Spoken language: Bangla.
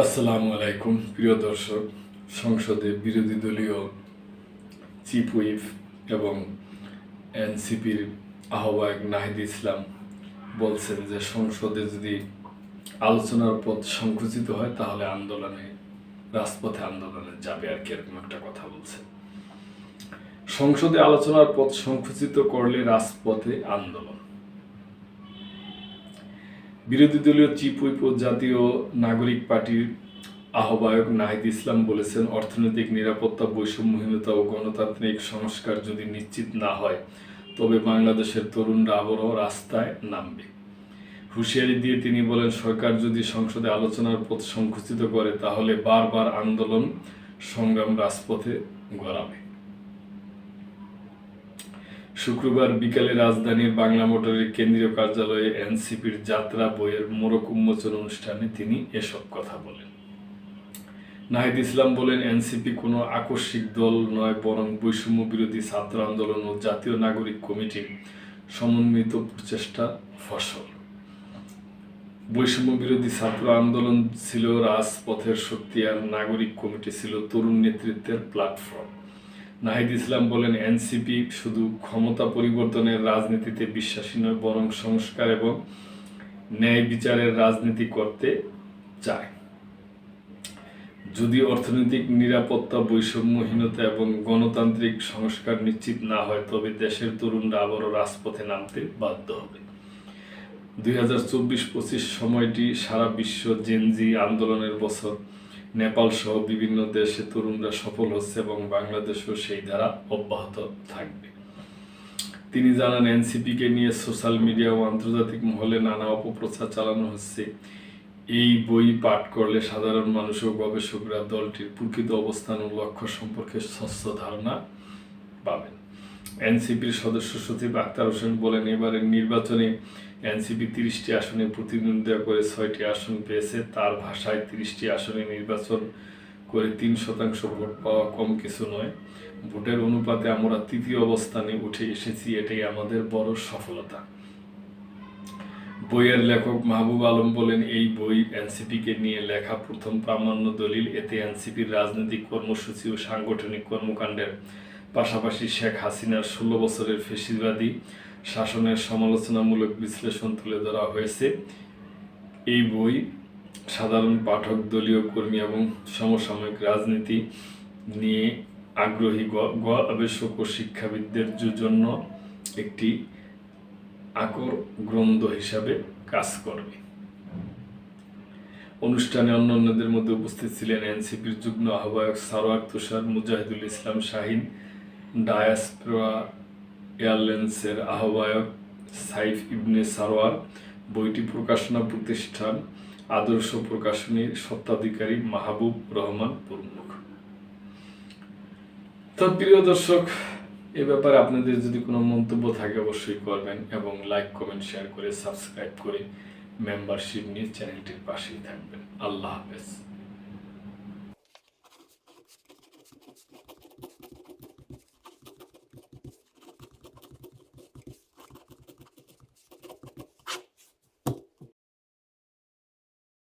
আসসালামু আলাইকুম প্রিয় দর্শক। সংসদে বিরোধী দলীয় চিফ হুইপ এবং এনসিপির আহ্বায়ক নাহিদ ইসলাম বলছেন যে সংসদে যদি আলোচনার পথ সংকুচিত হয় তাহলে রাজপথে আন্দোলনে যাবে আর কি, এরকম একটা কথা বলছে। সংসদে আলোচনার পথ সংকুচিত করলে রাজপথে আন্দোলন। বিরোধী দলীয় চিফ হুইপ ও জাতীয় নাগরিক পার্টির আহ্বায়ক নাহিদ ইসলাম বলেছেন, অর্থনৈতিক নিরাপত্তা, বৈষম্যহীনতা ও গণতান্ত্রিক সংস্কার যদি নিশ্চিত না হয় তবে বাংলাদেশের তরুণরা আবারও রাস্তায় নামবে। হুঁশিয়ারি দিয়ে তিনি বলেন, সরকার যদি সংসদে আলোচনার পথ সংকুচিত করে তাহলে বারবার আন্দোলন সংগ্রাম রাজপথে গড়াবে। শুক্রবার বিকালে রাজধানীর বাংলা মোটরের কেন্দ্রীয় কার্যালয়ে এনসিপির যাত্রা বইয়ের মোড়ক উন্মোচন অনুষ্ঠানে তিনি এসব কথা বলেন। নাহিদ ইসলাম বলেন, এনসিপি কোনো আকস্মিক দল নয়, বরং বৈষম্য বিরোধী ছাত্র আন্দোলন ও জাতীয় নাগরিক কমিটির সমন্বিত প্রচেষ্টার ফসল। বৈষম্য বিরোধী ছাত্র আন্দোলন ছিল রাজপথের শক্তি আর নাগরিক কমিটি ছিল তরুণ নেতৃত্বের প্ল্যাটফর্ম। নাহিদ ইসলাম বলেন, এনসিপি শুধু ক্ষমতা পরিবর্তনের রাজনীতিতে বিশ্বাসী নয়, বরং সংস্কার এবং ন্যায় বিচারের রাজনীতি করতে চায়। যদি অর্থনৈতিক নিরাপত্তা, বৈষম্যহীনতা এবং গণতান্ত্রিক সংস্কার নিশ্চিত না হয় তবে দেশের তরুণরা আবারও রাজপথে নামতে বাধ্য হবে। 2024-25 সময়টি সারা বিশ্ব জেনজি আন্দোলনের বছর। নেপাল সহ বিভিন্ন দেশে তরুণরা সফল হচ্ছে এবং বাংলাদেশেও সেই ধারা অব্যাহত থাকবে। তিনি জানান, এনসিপিকে নিয়ে সোশ্যাল মিডিয়া ও আন্তর্জাতিক মহলে নানা অপপ্রচার চালানো হচ্ছে। এই বই পাঠ করলে সাধারণ মানুষ ও গবেষকরা দলটির প্রকৃত অবস্থান ও লক্ষ্য সম্পর্কে স্বচ্ছ ধারণা পাবেন। এনসিপির সদস্য সচিব আক্তার হোসেন বলেন, এবারের নির্বাচনে এনসিপি 30টি আসনে প্রতিদ্বন্দ্বিতা করে 6টি আসন পেয়েছে। তার ভাষায় 30টি আসনে নির্বাচন করে 3% ভোট পাওয়া কম কিছু নয়। ভোটের অনুপাতে আমরা 3য় অবস্থানে উঠে এসেছি, এটাই আমাদের বড় সফলতা। বইয়ের লেখক মাহবুব আলম বলেন, এই বই এনসিপিকে নিয়ে লেখা প্রথম প্রামাণ্য দলিল। এতে এনসিপির রাজনৈতিক কর্মসূচি ও সাংগঠনিক কর্মকাণ্ডের পাশাপাশি শেখ হাসিনার 16 বছরের ফ্যাসিবাদী শাসনের সমালোচনামূলক বিশ্লেষণ তুলে ধরা হয়েছে। এই বই সাধারণ পাঠক, দলীয় কর্মী এবং সমসাময়িক রাজনীতি নিয়ে আগ্রহী গবেষক ও শিক্ষাবিদদের জন্য একটি আকর গ্রন্থ হিসাবে কাজ করবে। অনুষ্ঠানে অন্যান্যদের মধ্যে উপস্থিত ছিলেন এনসিপির যুগ্ম আহ্বায়ক সারোয়ার তুষার, মুজাহিদুল ইসলাম শাহীন, ডায়াসপোরা এয়ারলাইন্সের আহ্বায়ক সাইফ ইবনে সারোয়ার, বইটি প্রকাশনা প্রতিষ্ঠান আদর্শ প্রকাশনীর স্বত্বাধিকারী মাহবুব রহমান প্রমুখ। তো প্রিয় দর্শক, এ ব্যাপারে আপনাদের যদি কোনো মন্তব্য থাকে অবশ্যই করবেন এবং লাইক, কমেন্ট, শেয়ার করে সাবস্ক্রাইব করে মেম্বারশিপ নিয়ে চ্যানেলটির পাশেই থাকবেন। আল্লাহ হাফেজ।